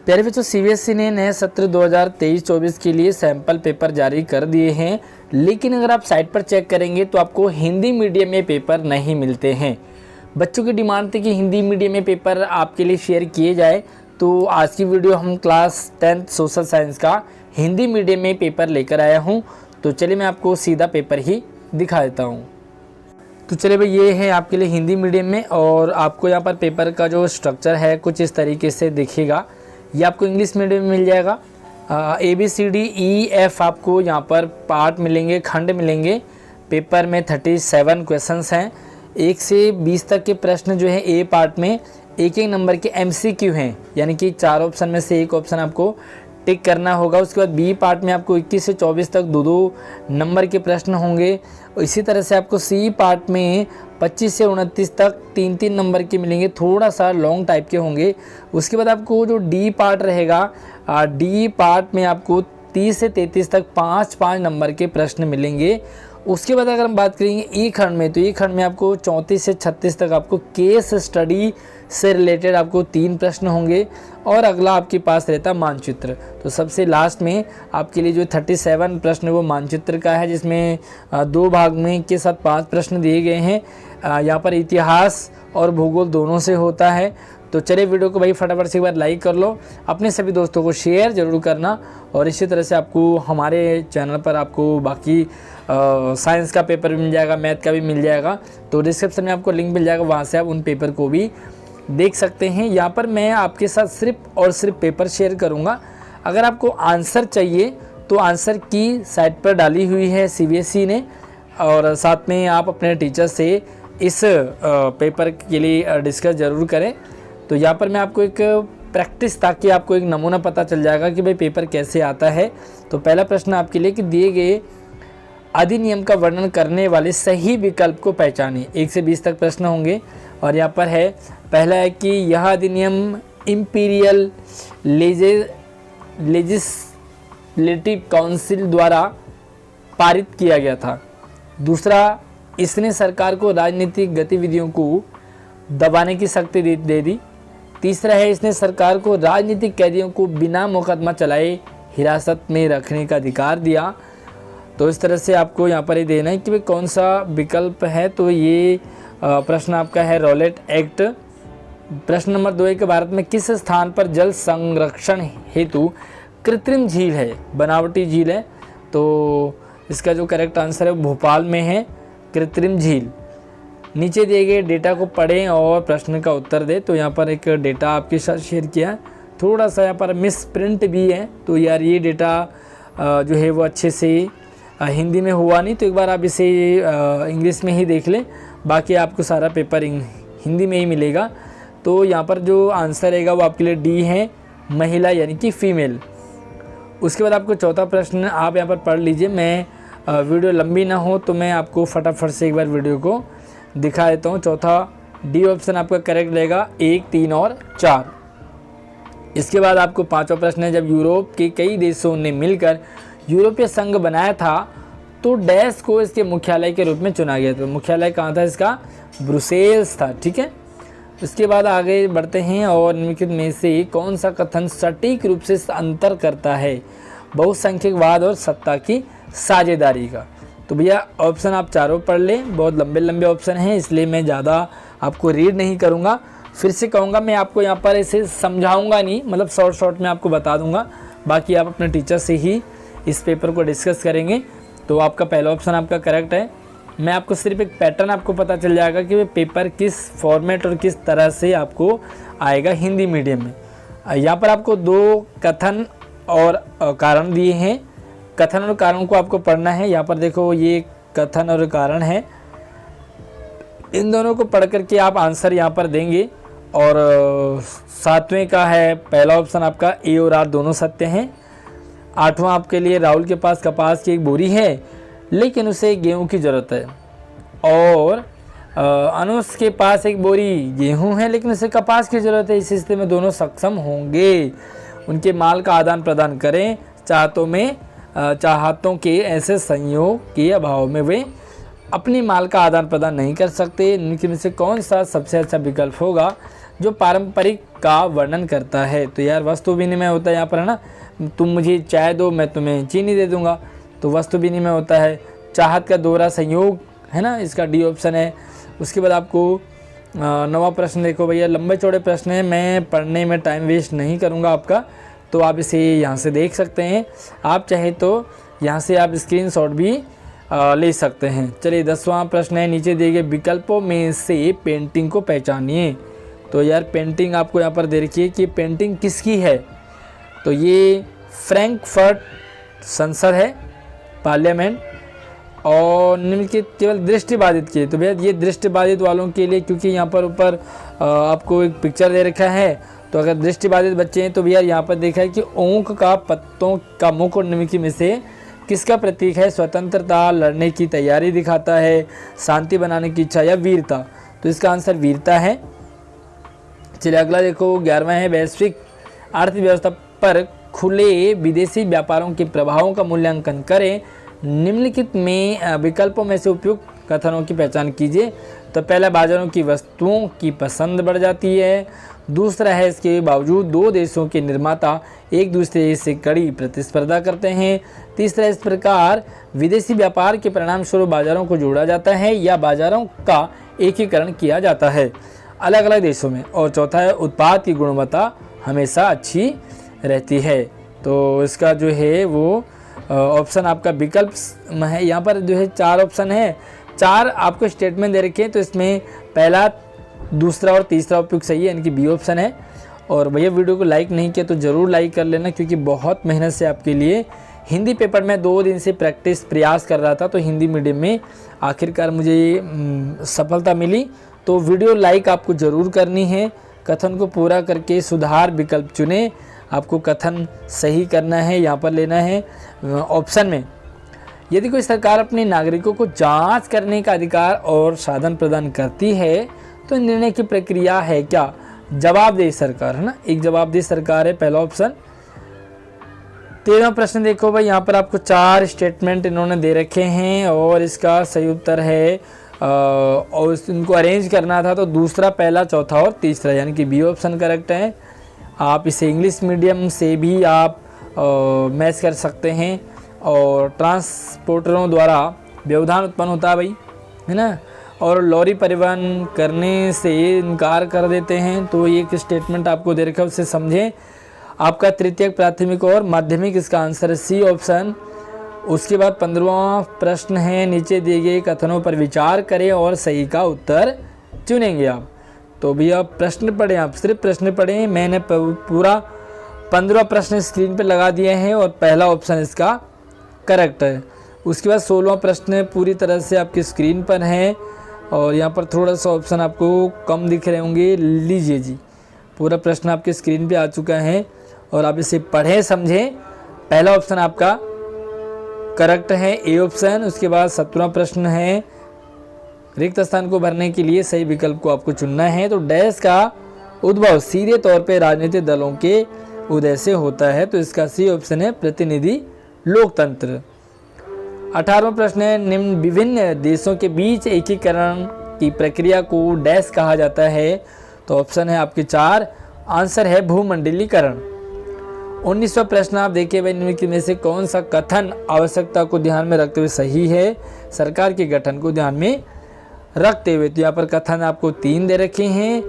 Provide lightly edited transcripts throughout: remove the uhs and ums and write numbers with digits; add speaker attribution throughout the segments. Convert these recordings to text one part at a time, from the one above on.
Speaker 1: प्यारे बच्चों, सीबीएसई ने नए सत्र 2023-24 के लिए सैंपल पेपर जारी कर दिए हैं, लेकिन अगर आप साइट पर चेक करेंगे तो आपको हिंदी मीडियम में पेपर नहीं मिलते हैं। बच्चों की डिमांड थी कि हिंदी मीडियम में पेपर आपके लिए शेयर किए जाए, तो आज की वीडियो हम क्लास 10th सोशल साइंस का हिंदी मीडियम में पेपर लेकर आया हूँ। तो चलिए मैं आपको सीधा पेपर ही दिखा देता हूँ। तो चलिए भाई, ये है आपके लिए हिंदी मीडियम में और आपको यहाँ पर पेपर का जो स्ट्रक्चर है कुछ इस तरीके से दिखेगा। ये आपको इंग्लिश मीडियम में मिल जाएगा। ABCDEF आपको यहाँ पर पार्ट मिलेंगे, खंड मिलेंगे। पेपर में 37 क्वेश्चंस हैं। 1 से 20 तक के प्रश्न जो है ए पार्ट में एक नंबर के MCQ हैं, यानी कि 4 ऑप्शन में से एक ऑप्शन आपको टिक करना होगा। उसके बाद बी पार्ट में आपको 21 से 24 तक 2-2 नंबर के प्रश्न होंगे। इसी तरह से आपको सी पार्ट में 25 से 29 तक 3-3 नंबर के मिलेंगे, थोड़ा सा लॉन्ग टाइप के होंगे। उसके बाद आपको जो डी पार्ट रहेगा, डी पार्ट में आपको 30 से 33 तक 5-5 नंबर के प्रश्न मिलेंगे। उसके बाद अगर हम बात करेंगे ई खंड में, तो ई खंड में आपको 34 से 36 तक आपको केस स्टडी से रिलेटेड आपको 3 प्रश्न होंगे और अगला आपके पास रहता मानचित्र। तो सबसे लास्ट में आपके लिए जो 37 प्रश्न वो मानचित्र का है, जिसमें 2 भाग में के साथ 5 प्रश्न दिए गए हैं। यहाँ पर इतिहास और भूगोल दोनों से होता है। तो चलिए वीडियो को भाई फटाफट से एक बार लाइक कर लो, अपने सभी दोस्तों को शेयर ज़रूर करना। और इसी तरह से आपको हमारे चैनल पर आपको बाकी साइंस का पेपर भी मिल जाएगा, मैथ का भी मिल जाएगा। तो डिस्क्रिप्शन में आपको लिंक मिल जाएगा, वहाँ से आप उन पेपर को भी देख सकते हैं। यहाँ पर मैं आपके साथ सिर्फ और सिर्फ पेपर शेयर करूँगा। अगर आपको आंसर चाहिए तो आंसर की साइट पर डाली हुई है CBSE ने, और साथ में आप अपने टीचर से इस पेपर के लिए डिस्कस ज़रूर करें। तो यहाँ पर मैं आपको एक प्रैक्टिस, ताकि आपको एक नमूना पता चल जाएगा कि भाई पेपर कैसे आता है। तो पहला प्रश्न आपके लिए कि दिए गए अधिनियम का वर्णन करने वाले सही विकल्प को पहचानें। 1 से 20 तक प्रश्न होंगे और यहाँ पर है, पहला है कि यह अधिनियम इम्पीरियल लेजिस्लेटिव काउंसिल द्वारा पारित किया गया था। दूसरा, इसने सरकार को राजनीतिक गतिविधियों को दबाने की शक्ति दे दी। तीसरा है, इसने सरकार को राजनीतिक कैदियों को बिना मुकदमा चलाए हिरासत में रखने का अधिकार दिया। तो इस तरह से आपको यहाँ पर ये देना है कि भाई कौन सा विकल्प है। तो ये प्रश्न आपका है रॉलेट एक्ट। प्रश्न नंबर 2 है कि भारत में किस स्थान पर जल संरक्षण हेतु कृत्रिम झील है, बनावटी झील है। तो इसका जो करेक्ट आंसर है भोपाल में है कृत्रिम झील। नीचे दिए गए डेटा को पढ़ें और प्रश्न का उत्तर दें। तो यहाँ पर एक डेटा आपके साथ शेयर किया है, थोड़ा सा यहाँ पर मिस प्रिंट भी है। तो यार ये डेटा जो है वो अच्छे से हिंदी में हुआ नहीं, तो एक बार आप इसे इंग्लिश में ही देख लें, बाकी आपको सारा पेपर हिंदी में ही मिलेगा। तो यहाँ पर जो आंसर रहेगा वो आपके लिए डी है, महिला यानी कि फीमेल। उसके बाद आपको चौथा प्रश्न आप यहाँ पर पढ़ लीजिए। मैं वीडियो लंबी ना हो तो मैं आपको फटाफट से एक बार वीडियो को दिखा देता हूँ। चौथा डी ऑप्शन आपका करेक्ट रहेगा, 1, 3 और 4। इसके बाद आपको 5वां प्रश्न है, जब यूरोप के कई देशों ने मिलकर यूरोपीय संघ बनाया था तो डैश को इसके मुख्यालय के रूप में चुना गया। तो मुख्यालय कहाँ था इसका? ब्रुसेल्स था। ठीक है, इसके बाद आगे बढ़ते हैं। और निम्नलिखित में से कौन सा कथन सटीक रूप से अंतर करता है बहुसंख्यकवाद और सत्ता की साझेदारी का? तो भैया ऑप्शन आप चारों पढ़ लें, बहुत लंबे लंबे ऑप्शन हैं, इसलिए मैं ज़्यादा आपको रीड नहीं करूँगा। फिर से कहूँगा, मैं आपको यहाँ पर इसे समझाऊँगा नहीं, मतलब शॉर्ट में आपको बता दूँगा। बाकी आप अपने टीचर से ही इस पेपर को डिस्कस करेंगे। तो आपका पहला ऑप्शन आपका करेक्ट है। मैं आपको सिर्फ एक पैटर्न आपको पता चल जाएगा कि पेपर किस फॉर्मेट और किस तरह से आपको आएगा हिंदी मीडियम में। यहाँ पर आपको 2 कथन और कारण दिए हैं। कथन और कारण को आपको पढ़ना है। यहाँ पर देखो, ये कथन और कारण है, इन दोनों को पढ़ करके आप आंसर यहाँ पर देंगे। और 7वें का है पहला ऑप्शन आपका ए और आर दोनों सत्य हैं। 8वां आपके लिए, राहुल के पास कपास की एक बोरी है लेकिन उसे गेहूं की ज़रूरत है। और अनुज के पास एक बोरी गेहूं है लेकिन उसे कपास की ज़रूरत है। इस स्थिति में दोनों सक्षम होंगे। उनके माल का आदान प्रदान करें। चाहतों के ऐसे संयोग के अभाव में वे अपनी माल का आदान प्रदान नहीं कर सकते। इनमें से कौन सा सबसे अच्छा विकल्प होगा? जो पारंपरिक का वर्णन करता है। तो यार वस्तु विनिमय होता है यहाँ पर, है ना, तुम मुझे चाय दो मैं तुम्हें चीनी दे दूंगा, तो वस्तु विनिमय होता है। चाहत का दोहरा संयोग, है ना, इसका डी ऑप्शन है। उसके बाद आपको नवा प्रश्न देखो भैया, लंबे चौड़े प्रश्न है, मैं पढ़ने में टाइम वेस्ट नहीं करूँगा आपका, तो आप इसे यहाँ से देख सकते हैं। आप चाहे तो यहाँ से आप स्क्रीनशॉट भी ले सकते हैं। चलिए 10वां प्रश्न है, नीचे दिए गए विकल्पों में से पेंटिंग को पहचानिए। तो यार पेंटिंग आपको यहाँ पर दे रखी है कि पेंटिंग किसकी है, तो ये फ्रैंकफर्ट संसद है, पार्लियामेंट, और निम्नलिखित केवल दृष्टिबाधित की। तो भैया ये दृष्टिबाधित वालों के लिए, क्योंकि यहाँ पर ऊपर आपको एक पिक्चर दे रखा है, तो अगर दृष्टिबाधित बच्चे हैं तो भैया यहाँ पर देखा है कि ऊँख का पत्तों का मुख और निम्नलिखित में से किसका प्रतीक है। स्वतंत्रता, लड़ने की तैयारी दिखाता है, शांति बनाने की इच्छा, या वीरता। तो इसका आंसर वीरता है। चलिए अगला देखो, 11वां है, वैश्विक अर्थव्यवस्था पर खुले विदेशी व्यापारों के प्रभावों का मूल्यांकन करें, निम्नलिखित में विकल्पों में से उपयुक्त कथनों की पहचान कीजिए। तो पहला, बाजारों की वस्तुओं की पसंद बढ़ जाती है। दूसरा है, इसके बावजूद दो देशों के निर्माता एक दूसरे से कड़ी प्रतिस्पर्धा करते हैं। तीसरा, इस प्रकार विदेशी व्यापार के परिणाम स्वरूप बाजारों को जोड़ा जाता है या बाजारों का एकीकरण किया जाता है अलग अलग देशों में। और चौथा है, उत्पाद की गुणवत्ता हमेशा अच्छी रहती है। तो इसका जो है वो ऑप्शन आपका विकल्प में है। यहाँ पर जो है 4 ऑप्शन है, 4 आपको स्टेटमेंट दे रखे हैं, तो इसमें पहला, दूसरा और तीसरा उपयुक्त सही है, यानी कि बी ऑप्शन है। और भैया वीडियो को लाइक नहीं किया तो ज़रूर लाइक कर लेना, क्योंकि बहुत मेहनत से आपके लिए हिंदी पेपर में 2 दिन से प्रयास कर रहा था, तो हिंदी मीडियम में आखिरकार मुझे सफलता मिली। तो वीडियो लाइक आपको ज़रूर करनी है। कथन को पूरा करके सुधार विकल्प चुने, आपको कथन सही करना है, यहाँ पर लेना है ऑप्शन में। यदि कोई सरकार अपने नागरिकों को जांच करने का अधिकार और साधन प्रदान करती है तो निर्णय की प्रक्रिया है क्या। जवाबदेही सरकार, है ना, एक जवाबदेही सरकार है, पहला ऑप्शन। 13वां प्रश्न देखो भाई, यहाँ पर आपको 4 स्टेटमेंट इन्होंने दे रखे हैं और इसका सही उत्तर है और इनको अरेंज करना था, तो दूसरा, पहला, चौथा और तीसरा, यानी कि बी ऑप्शन करेक्ट है। आप इसे इंग्लिश मीडियम से भी आप मैच कर सकते हैं। और ट्रांसपोर्टरों द्वारा व्यवधान उत्पन्न होता है भाई, है ना, और लॉरी परिवहन करने से इनकार कर देते हैं। तो ये एक स्टेटमेंट आपको दे रखा है, उससे समझें। आपका तृतीयक, प्राथमिक और माध्यमिक, इसका आंसर है सी ऑप्शन। उसके बाद 15वां प्रश्न है, नीचे दिए गए कथनों पर विचार करें और सही का उत्तर चुनेंगे आप। तो भैया प्रश्न पढ़ें, आप सिर्फ प्रश्न पढ़ें। मैंने पूरा 15 प्रश्न स्क्रीन पर लगा दिए हैं और पहला ऑप्शन इसका करेक्ट है। उसके बाद 16वां प्रश्न पूरी तरह से आपकी स्क्रीन पर है और यहाँ पर थोड़ा सा ऑप्शन आपको कम दिख रहे होंगे। लीजिए जी, पूरा प्रश्न आपके स्क्रीन पे आ चुका है और आप इसे पढ़ें, समझें। पहला ऑप्शन आपका करेक्ट है, ए ऑप्शन। उसके बाद 17वां प्रश्न है, रिक्त स्थान को भरने के लिए सही विकल्प को आपको चुनना है। तो डैश का उद्भव सीधे तौर पे राजनीतिक दलों के उदय से होता है, तो इसका सी ऑप्शन है, प्रतिनिधि लोकतंत्र। 18वां प्रश्न है, निम्न विभिन्न देशों के बीच एकीकरण की प्रक्रिया को डैश कहा जाता है। तो ऑप्शन है आपके 4, आंसर है भूमंडलीकरण। 19वां प्रश्न आप देखिए भाई, निम्नलिखित में से कौन सा कथन आवश्यकता को ध्यान में रखते हुए सही है, सरकार के गठन को ध्यान में रखते हुए। तो यहाँ पर कथन आपको 3 दे रखे हैं,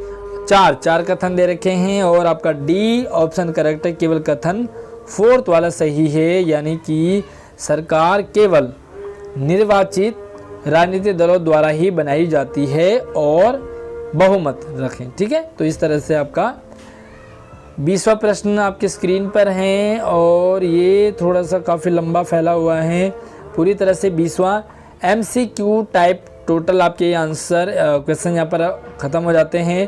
Speaker 1: 4 कथन दे रखे हैं और आपका डी ऑप्शन करेक्ट है, केवल कथन 4th वाला सही है, यानी कि सरकार केवल निर्वाचित राजनीतिक दलों द्वारा ही बनाई जाती है और बहुमत रखें, ठीक है। तो इस तरह से आपका 20वां प्रश्न आपके स्क्रीन पर है और ये थोड़ा सा काफ़ी लंबा फैला हुआ है। पूरी तरह से 20वां MCQ टाइप टोटल आपके आंसर क्वेश्चन यहाँ पर ख़त्म हो जाते हैं।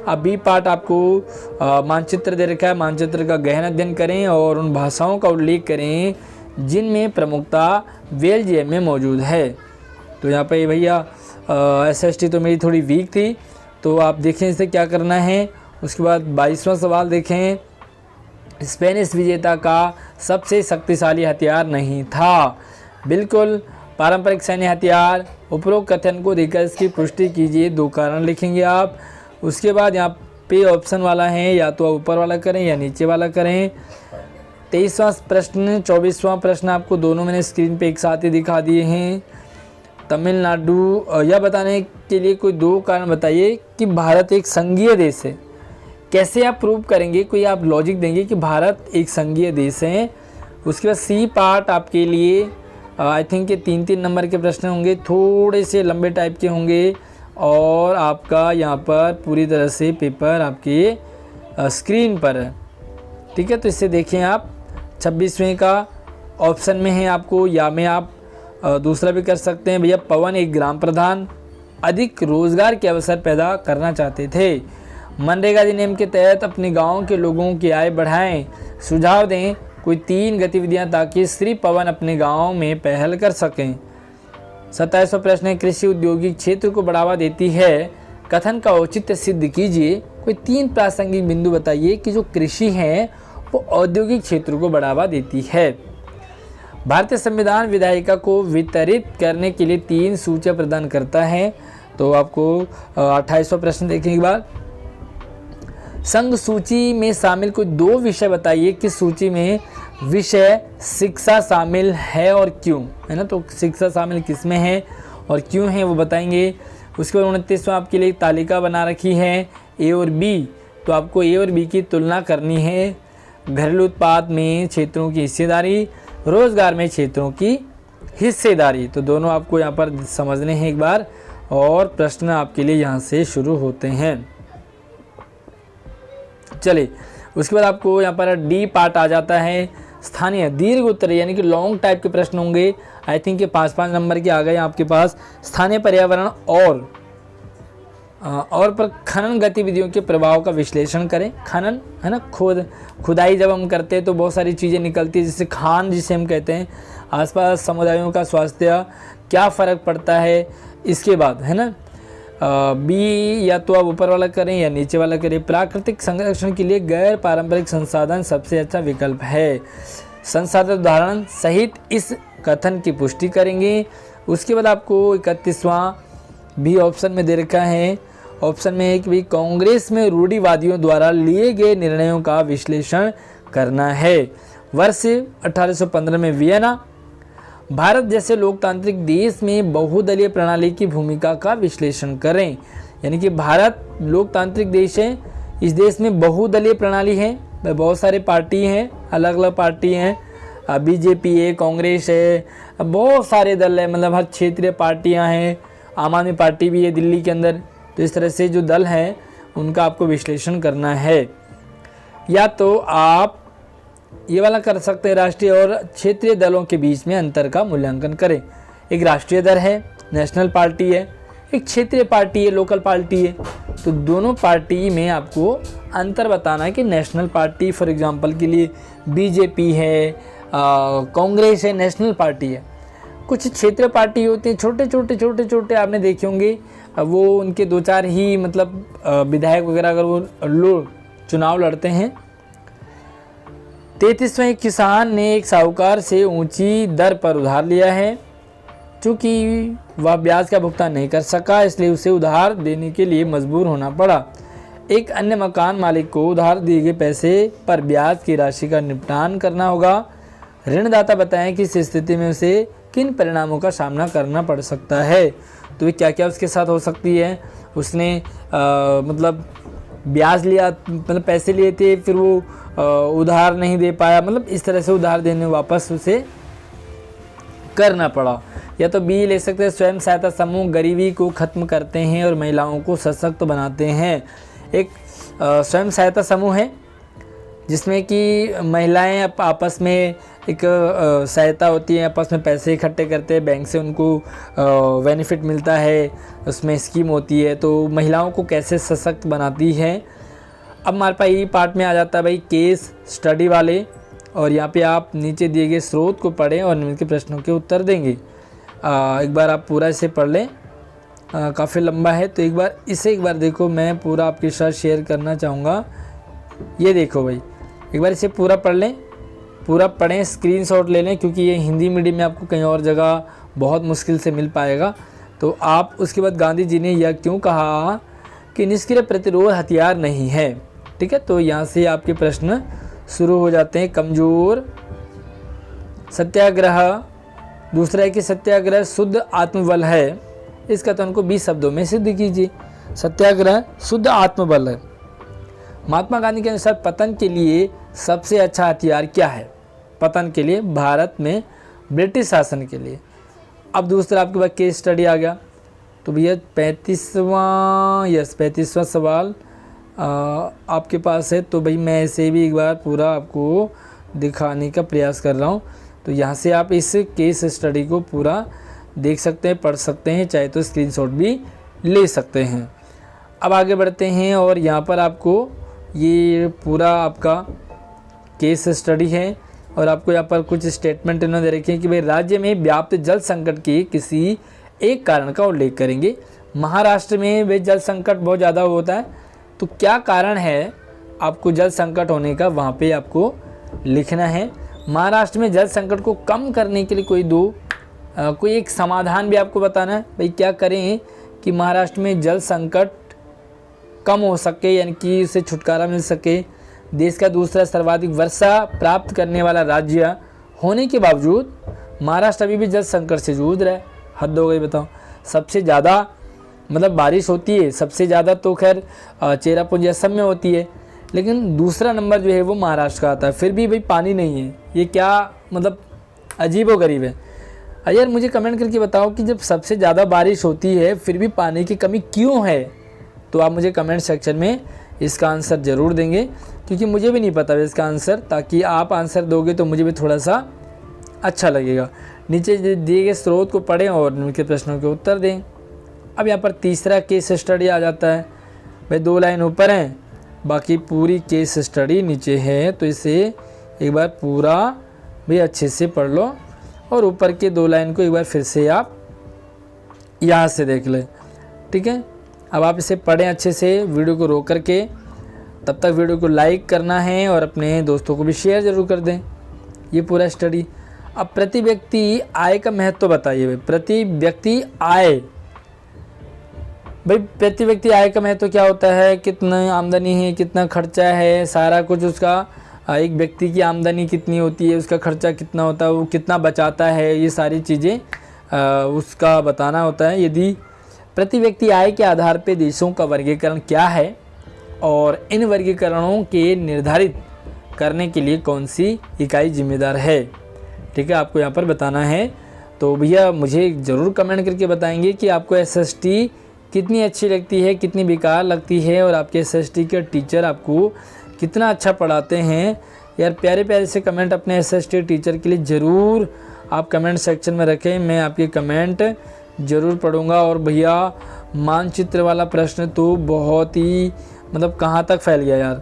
Speaker 1: अब बी पार्ट आपको मानचित्र दे रखा है, मानचित्र का गहन अध्ययन करें और उन भाषाओं का उल्लेख करें जिनमें प्रमुखता बेल्जियम में मौजूद है। तो यहाँ पे भैया SST तो मेरी थोड़ी वीक थी, तो आप देखें इसे क्या करना है। उसके बाद 22वां सवाल देखें, स्पेनिश विजेता का सबसे शक्तिशाली हथियार नहीं था। बिल्कुल पारंपरिक सैन्य हथियार। उपरोक्त कथन को देखकर इसकी पुष्टि कीजिए, 2 कारण लिखेंगे आप। उसके बाद यहाँ पे ऑप्शन वाला है, या तो ऊपर वाला करें या नीचे वाला करें। 23वां प्रश्न 24वां प्रश्न आपको दोनों मैंने स्क्रीन पे एक साथ ही दिखा दिए हैं। तमिलनाडु, यह बताने के लिए कोई 2 कारण बताइए कि भारत एक संघीय देश है। कैसे आप प्रूव करेंगे, कोई आप लॉजिक देंगे कि भारत एक संघीय देश है। उसके बाद सी पार्ट आपके लिए आई थिंक ये 3-3 नंबर के प्रश्न होंगे, थोड़े से लंबे टाइप के होंगे, और आपका यहाँ पर पूरी तरह से पेपर आपके स्क्रीन पर है, ठीक है। तो इससे देखें आप 26वें का ऑप्शन में है आपको, या में आप दूसरा भी कर सकते हैं। भैया पवन एक ग्राम प्रधान अधिक रोजगार के अवसर पैदा करना चाहते थे। मनरेगा अधिनियम के तहत अपने गांव के लोगों की आय बढ़ाएं। सुझाव दें कोई 3 गतिविधियां ताकि श्री पवन अपने गांव में पहल कर सकें। 27वां प्रश्न है, कृषि औद्योगिक क्षेत्र को बढ़ावा देती है, कथन का औचित्य सिद्ध कीजिए। कोई 3 प्रासंगिक बिंदु बताइए कि जो कृषि है वो औद्योगिक क्षेत्र को बढ़ावा देती है। भारतीय संविधान विधायिका को वितरित करने के लिए 3 सूचियां प्रदान करता है। तो आपको 28वां प्रश्न देखें एक बार। संघ सूची में शामिल कोई 2 विषय बताइए कि सूची में विषय शिक्षा शामिल है और क्यों, है ना। तो शिक्षा शामिल किस में है और क्यों है वो बताएंगे। उसके बाद 29वां आपके लिए तालिका बना रखी है ए और बी। तो आपको ए और बी की तुलना करनी है। घरेलू उत्पाद में क्षेत्रों की हिस्सेदारी, रोजगार में क्षेत्रों की हिस्सेदारी, तो दोनों आपको यहाँ पर समझने हैं एक बार, और प्रश्न आपके लिए यहाँ से शुरू होते हैं। चलिए उसके बाद आपको यहाँ पर डी पार्ट आ जाता है, स्थानीय दीर्घ उत्तर यानी कि लॉन्ग टाइप के प्रश्न होंगे। आई थिंक ये 5-5 नंबर के आ गए आपके पास। स्थानीय पर्यावरण और पर खनन गतिविधियों के प्रभाव का विश्लेषण करें। खनन है ना, खुदाई जब हम करते हैं तो बहुत सारी चीज़ें निकलती है, जिससे खान जिसे हम कहते हैं। आसपास समुदायों का स्वास्थ्य क्या फ़र्क पड़ता है, इसके बाद है ना। बी या तो आप ऊपर वाला करें या नीचे वाला करें। प्राकृतिक संरक्षण के लिए गैर पारंपरिक संसाधन सबसे अच्छा विकल्प है। संसाधन उदाहरण सहित इस कथन की पुष्टि करेंगे। उसके बाद आपको 31वां बी ऑप्शन में दे रखा है। ऑप्शन में है कि भाई कांग्रेस में रूढ़िवादियों द्वारा लिए गए निर्णयों का विश्लेषण करना है। वर्ष 1815 में वियना। भारत जैसे लोकतांत्रिक देश में बहुदलीय प्रणाली की भूमिका का विश्लेषण करें। यानी कि भारत लोकतांत्रिक देश है, इस देश में बहुदलीय प्रणाली है, बहुत सारे पार्टी हैं, अलग अलग पार्टी हैं, बीजेपी है, कांग्रेस है, बहुत सारे दल है, मतलब हर क्षेत्रीय पार्टियां हैं, आम आदमी पार्टी भी है दिल्ली के अंदर। तो इस तरह से जो दल हैं उनका आपको विश्लेषण करना है। या तो आप ये वाला कर सकते हैं, राष्ट्रीय और क्षेत्रीय दलों के बीच में अंतर का मूल्यांकन करें। एक राष्ट्रीय दल है, नेशनल पार्टी है, एक क्षेत्रीय पार्टी है, लोकल पार्टी है। तो दोनों पार्टी में आपको अंतर बताना है कि नेशनल पार्टी फॉर एग्जांपल के लिए बीजेपी है, कांग्रेस है, नेशनल पार्टी है। कुछ क्षेत्रीय पार्टी होती है, छोटे छोटे आपने देखे होंगे, वो उनके 2-4 ही मतलब विधायक वगैरह अगर वो चुनाव लड़ते हैं। 33वां, एक किसान ने एक साहूकार से ऊंची दर पर उधार लिया है। चूँकि वह ब्याज का भुगतान नहीं कर सका, इसलिए उसे उधार देने के लिए मजबूर होना पड़ा। एक अन्य मकान मालिक को उधार दिए गए पैसे पर ब्याज की राशि का निपटान करना होगा। ऋणदाता बताएं कि इस स्थिति में उसे किन परिणामों का सामना करना पड़ सकता है। तो ये क्या क्या उसके साथ हो सकती है। उसने मतलब ब्याज लिया, मतलब पैसे लिए थे, फिर वो उधार नहीं दे पाया, मतलब इस तरह से उधार देने वापस उसे करना पड़ा। या तो बी ले सकते हैं, स्वयं सहायता समूह गरीबी को खत्म करते हैं और महिलाओं को सशक्त बनाते हैं। एक स्वयं सहायता समूह है जिसमें कि महिलाएं आपस में एक सहायता होती है, आपस में पैसे इकट्ठे करते हैं, बैंक से उनको बेनिफिट मिलता है, उसमें स्कीम होती है। तो महिलाओं को कैसे सशक्त बनाती है। अब हमारे पास ये पार्ट में आ जाता है भाई केस स्टडी वाले, और यहाँ पे आप नीचे दिए गए स्रोत को पढ़ें और निम्न के प्रश्नों के उत्तर देंगे। एक बार आप पूरा इसे पढ़ लें, काफ़ी लंबा है, तो एक बार देखो, मैं पूरा आपके साथ शेयर करना चाहूँगा। ये देखो भाई, एक बार इसे पूरा पढ़ लें, पूरा पढ़ें, स्क्रीनशॉट ले लें, क्योंकि ये हिंदी मीडियम में आपको कहीं और जगह बहुत मुश्किल से मिल पाएगा। तो आप उसके बाद गांधी जी ने यह क्यों कहा कि निष्क्रिय प्रतिरोध हथियार नहीं है। ठीक है, तो यहाँ से आपके प्रश्न शुरू हो जाते हैं। कमजोर सत्याग्रह, दूसरा है कि सत्याग्रह शुद्ध आत्मबल है। इसका तो उनको 20 शब्दों में सिद्ध कीजिए। सत्याग्रह शुद्ध आत्मबल है। महात्मा गांधी के अनुसार पतन के लिए सबसे अच्छा हथियार क्या है? पतन के लिए भारत में ब्रिटिश शासन के लिए। अब दूसरा आपके पास केस स्टडी आ गया। तो भैया 35वां सवाल आपके पास है। तो भाई मैं इसे भी एक बार पूरा आपको दिखाने का प्रयास कर रहा हूँ। तो यहाँ से आप इस केस स्टडी को पूरा देख सकते हैं, पढ़ सकते हैं, चाहे तो स्क्रीनशॉट भी ले सकते हैं। अब आगे बढ़ते हैं और यहाँ पर आपको ये पूरा आपका केस स्टडी है और आपको यहाँ पर कुछ स्टेटमेंट इन्होंने दे रखे हैं कि भाई राज्य में व्याप्त जल संकट के किसी एक कारण का उल्लेख करेंगे। महाराष्ट्र में वे जल संकट बहुत ज़्यादा होता है, तो क्या कारण है आपको जल संकट होने का वहाँ पे आपको लिखना है। महाराष्ट्र में जल संकट को कम करने के लिए कोई एक समाधान भी आपको बताना है। भाई क्या करें कि महाराष्ट्र में जल संकट कम हो सके, यानी कि उससे छुटकारा मिल सके। देश का दूसरा सर्वाधिक वर्षा प्राप्त करने वाला राज्य होने के बावजूद महाराष्ट्र अभी भी जल संकट से जूझ रहा है। हद हो गई, बताओ। सबसे ज़्यादा मतलब बारिश होती है, सबसे ज़्यादा तो खैर चेरापूंजी असम में होती है, लेकिन दूसरा नंबर जो है वो महाराष्ट्र का आता है, फिर भी भाई पानी नहीं है। ये क्या मतलब अजीब व गरीब है। यार मुझे कमेंट करके बताओ कि जब सबसे ज़्यादा बारिश होती है फिर भी पानी की कमी क्यों है? तो आप मुझे कमेंट सेक्शन में इसका आंसर ज़रूर देंगे, क्योंकि मुझे भी नहीं पता है इसका आंसर। ताकि आप आंसर दोगे तो मुझे भी थोड़ा सा अच्छा लगेगा। नीचे दिए गए स्रोत को पढ़ें और उनके प्रश्नों के उत्तर दें। अब यहाँ पर तीसरा केस स्टडी आ जाता है। भाई 2 लाइन ऊपर हैं, बाकी पूरी केस स्टडी नीचे है। तो इसे एक बार पूरा भी अच्छे से पढ़ लो और ऊपर के 2 लाइन को एक बार फिर से आप यहाँ से देख लें। ठीक है, अब आप इसे पढ़ें अच्छे से, वीडियो को रोक करके। तब तक वीडियो को लाइक करना है और अपने दोस्तों को भी शेयर ज़रूर कर दें ये पूरा स्टडी। अब प्रति व्यक्ति आय का महत्व बताइए। भाई प्रति व्यक्ति आय, भाई प्रति व्यक्ति आय का महत्व क्या होता है? कितना आमदनी है, कितना खर्चा है, सारा कुछ उसका, एक व्यक्ति की आमदनी कितनी होती है, उसका खर्चा कितना होता है, वो कितना बचाता है, ये सारी चीज़ें उसका बताना होता है। यदि प्रति व्यक्ति आय के आधार पर देशों का वर्गीकरण क्या है और इन वर्गीकरणों के निर्धारित करने के लिए कौन सी इकाई जिम्मेदार है? ठीक है, आपको यहाँ पर बताना है। तो भैया मुझे ज़रूर कमेंट करके बताएंगे कि आपको एसएसटी कितनी अच्छी लगती है, कितनी बेकार लगती है, और आपके एसएसटी के टीचर आपको कितना अच्छा पढ़ाते हैं। यार प्यारे प्यारे से कमेंट अपने एसएसटी टीचर के लिए ज़रूर आप कमेंट सेक्शन में रखें। मैं आपके कमेंट ज़रूर पढ़ूंगा। और भैया मानचित्र वाला प्रश्न तो बहुत ही मतलब कहाँ तक फैल गया यार,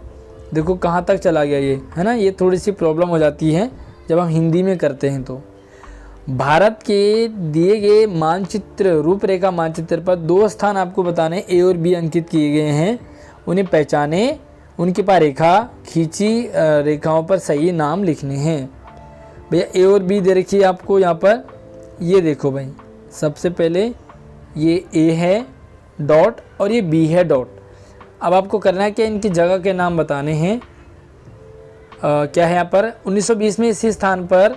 Speaker 1: देखो कहाँ तक चला गया ये, है ना। ये थोड़ी सी प्रॉब्लम हो जाती है जब हम हिंदी में करते हैं। तो भारत के दिए गए मानचित्र, रूपरेखा मानचित्र पर 2 स्थान आपको बताने ए और बी अंकित किए गए हैं। उन्हें पहचाने, उनके पास रेखा खींची रेखाओं पर सही नाम लिखने हैं। भैया ए और बी दे रखिए आपको यहाँ पर। ये देखो भाई, सबसे पहले ये ए है डॉट और ये बी है डॉट। अब आपको करना है कि इनकी जगह के नाम बताने हैं। क्या है यहाँ पर 1920 में इसी स्थान पर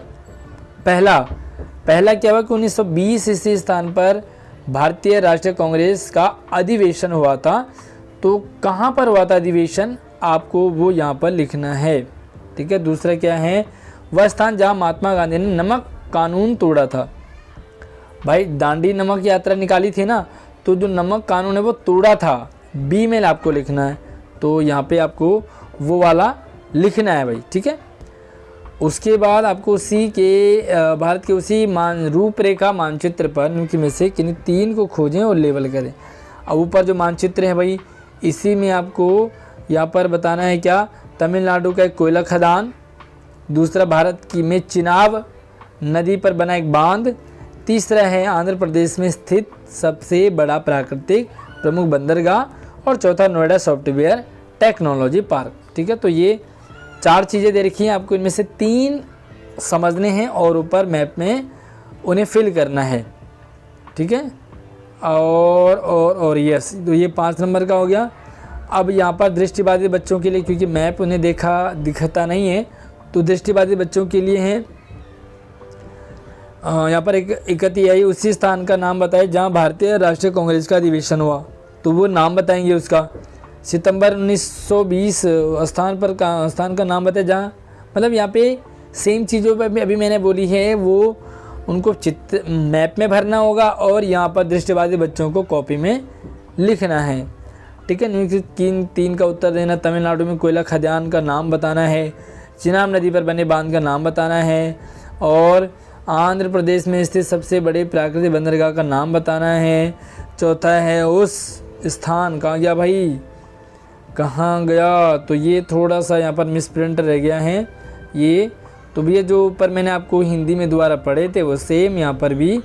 Speaker 1: पहला क्या हुआ कि 1920 इसी स्थान पर भारतीय राष्ट्रीय कांग्रेस का अधिवेशन हुआ था। तो कहाँ पर हुआ था अधिवेशन, आपको वो यहाँ पर लिखना है। ठीक है, दूसरा क्या है, वह स्थान जहाँ महात्मा गांधी ने नमक कानून तोड़ा था। भाई दांडी नमक यात्रा निकाली थी ना, तो जो नमक कानून है वो तोड़ा था, बी में आपको लिखना है। तो यहाँ पे आपको वो वाला लिखना है भाई। ठीक है, उसके बाद आपको उसी के भारत के उसी रूपरेखा मानचित्र पर उनकी में से किन्हीं 3 को खोजें और लेबल करें। अब ऊपर जो मानचित्र है भाई, इसी में आपको यहाँ पर बताना है क्या, तमिलनाडु का एक कोयला खदान, दूसरा भारत की में चिनाब नदी पर बना एक बांध, तीसरा है आंध्र प्रदेश में स्थित सबसे बड़ा प्राकृतिक प्रमुख बंदरगाह, और चौथा नोएडा सॉफ्टवेयर टेक्नोलॉजी पार्क। ठीक है, तो ये 4 चीज़ें दे रखी हैं आपको, इनमें से 3 समझने हैं और ऊपर मैप में उन्हें फिल करना है। ठीक है, और यस, तो ये 5 नंबर का हो गया। अब यहाँ पर दृष्टिबाधित बच्चों के लिए, क्योंकि मैप उन्हें दिखता नहीं है, तो दृष्टिबाधित बच्चों के लिए है यहाँ पर एक 31 उसी स्थान का नाम बताए जहाँ भारतीय राष्ट्रीय कांग्रेस का अधिवेशन हुआ, तो वो नाम बताएंगे उसका। सितंबर 1920 स्थान का नाम बताए जहाँ, मतलब यहाँ पे सेम चीज़ों पर अभी मैंने बोली है वो उनको मैप में भरना होगा और यहाँ पर दृष्टिबाधित बच्चों को कॉपी में लिखना है। ठीक है, निम्नलिखित 3 का उत्तर देना। तमिलनाडु में कोयला खदान का नाम बताना है, चिनाब नदी पर बने बांध का नाम बताना है, और आंध्र प्रदेश में स्थित सबसे बड़े प्राकृतिक बंदरगाह का नाम बताना है। चौथा है उस स्थान, कहाँ गया भाई, कहाँ गया, तो ये थोड़ा सा यहाँ पर मिसप्रिंट रह गया है ये। तो भैया जो ऊपर मैंने आपको हिंदी में दोबारा पढ़े थे वो सेम यहाँ पर भी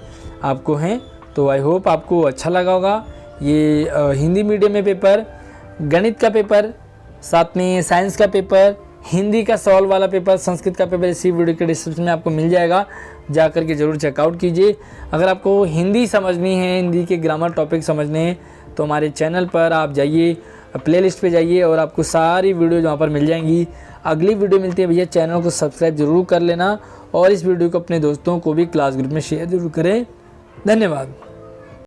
Speaker 1: आपको हैं। तो आई होप आपको अच्छा लगा होगा ये हिंदी मीडियम में पेपर, गणित का पेपर, साथ में साइंस का पेपर, हिंदी का सॉल्व वाला पेपर, संस्कृत का पेपर इसी वीडियो के डिस्क्रिप्शन में आपको मिल जाएगा, जा कर के ज़रूर चेकआउट कीजिए। अगर आपको हिंदी समझनी है, हिंदी के ग्रामर टॉपिक समझने हैं, तो हमारे चैनल पर आप जाइए, प्लेलिस्ट पे जाइए और आपको सारी वीडियो वहाँ पर मिल जाएंगी। अगली वीडियो मिलती है भैया, चैनल को सब्सक्राइब जरूर कर लेना और इस वीडियो को अपने दोस्तों को भी क्लास ग्रुप में शेयर जरूर करें। धन्यवाद।